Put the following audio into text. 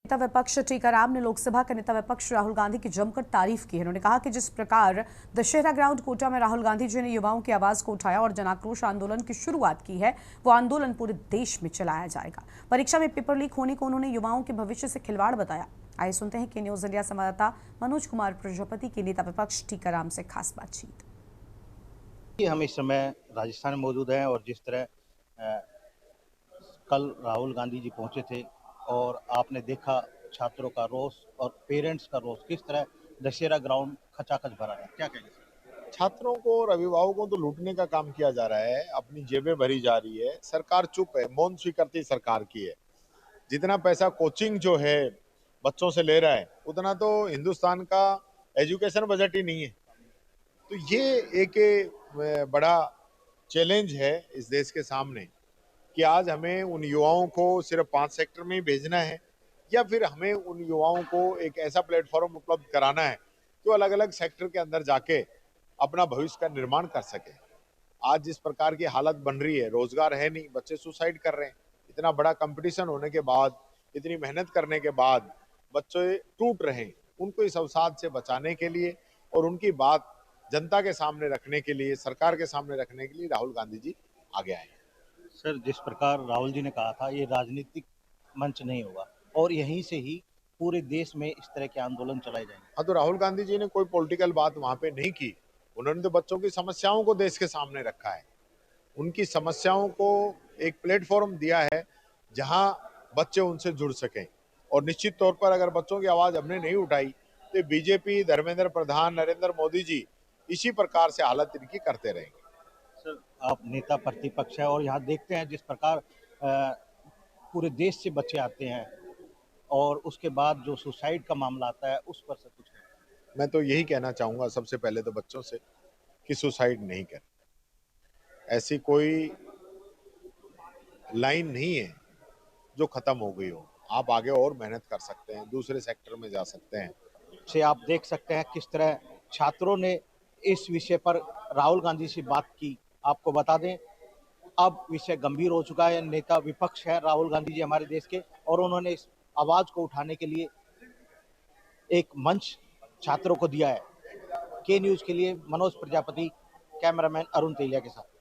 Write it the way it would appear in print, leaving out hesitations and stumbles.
नेता विपक्ष टीकाराम ने लोकसभा के नेता विपक्ष राहुल गांधी की जमकर तारीफ की है। उन्होंने कहा कि जिस प्रकार दशहरा ग्राउंड कोटा में राहुल गांधी जी ने युवाओं की आवाज को उठाया और जनाक्रोश आंदोलन की शुरुआत की है, वो आंदोलन पूरे देश में चलाया जाएगा। परीक्षा में पेपर लीक होने को उन्होंने युवाओं के भविष्य से खिलवाड़ बताया। आइए सुनते हैं कि न्यूज इंडिया संवाददाता मनोज कुमार प्रजापति की नेता विपक्ष टीकाराम से खास बातचीत। हम इस समय राजस्थान में मौजूद हैं और जिस तरह कल राहुल गांधी जी पहुंचे थे और आपने देखा छात्रों का रोष और पेरेंट्स का रोष, किस तरह दशहरा ग्राउंड खचाखच भरा है, क्या कहेंगे? छात्रों को और अभिभावकों को लूटने का काम किया जा रहा है, अपनी जेबें भरी जा रही है। सरकार चुप है, मौन स्वीकृति सरकार की है। जितना पैसा कोचिंग जो है बच्चों से ले रहा है उतना तो हिंदुस्तान का एजुकेशन बजट ही नहीं है। तो ये एक बड़ा चैलेंज है इस देश के सामने कि आज हमें उन युवाओं को सिर्फ 5 सेक्टर में ही भेजना है या फिर हमें उन युवाओं को एक ऐसा प्लेटफॉर्म उपलब्ध कराना है जो अलग अलग सेक्टर के अंदर जाके अपना भविष्य का निर्माण कर सके। आज जिस प्रकार की हालत बन रही है, रोजगार है नहीं, बच्चे सुसाइड कर रहे हैं। इतना बड़ा कंपटीशन होने के बाद, इतनी मेहनत करने के बाद बच्चे टूट रहे हैं। उनको इस अवसाद से बचाने के लिए और उनकी बात जनता के सामने रखने के लिए, सरकार के सामने रखने के लिए राहुल गांधी जी आगे आए हैं। सर, जिस प्रकार राहुल जी ने कहा था ये राजनीतिक मंच नहीं होगा और यहीं से ही पूरे देश में इस तरह के आंदोलन चलाए जाएंगे। हाँ, तो राहुल गांधी जी ने कोई पॉलिटिकल बात वहां पे नहीं की। उन्होंने तो बच्चों की समस्याओं को देश के सामने रखा है, उनकी समस्याओं को एक प्लेटफॉर्म दिया है जहां बच्चे उनसे जुड़ सकें। और निश्चित तौर पर अगर बच्चों की आवाज हमने नहीं उठाई तो बीजेपी, धर्मेंद्र प्रधान, नरेंद्र मोदी जी इसी प्रकार से हालत इनकी करते रहेंगे। सर, आप नेता प्रतिपक्ष है और यहाँ देखते हैं जिस प्रकार पूरे देश से बच्चे आते हैं और उसके बाद जो सुसाइड का मामला आता है उस पर से कुछ है। मैं तो यही कहना चाहूंगा सबसे पहले तो बच्चों से कि सुसाइड नहीं करें। ऐसी कोई लाइन नहीं है जो खत्म हो गई हो। आप आगे और मेहनत कर सकते हैं, दूसरे सेक्टर में जा सकते हैं। से आप देख सकते हैं किस तरह छात्रों ने इस विषय पर राहुल गांधी से बात की। आपको बता दें अब विषय गंभीर हो चुका है। नेता विपक्ष है राहुल गांधी जी हमारे देश के और उन्होंने इस आवाज को उठाने के लिए एक मंच छात्रों को दिया है। के न्यूज के लिए मनोज प्रजापति, कैमरामैन अरुण तेलिया के साथ।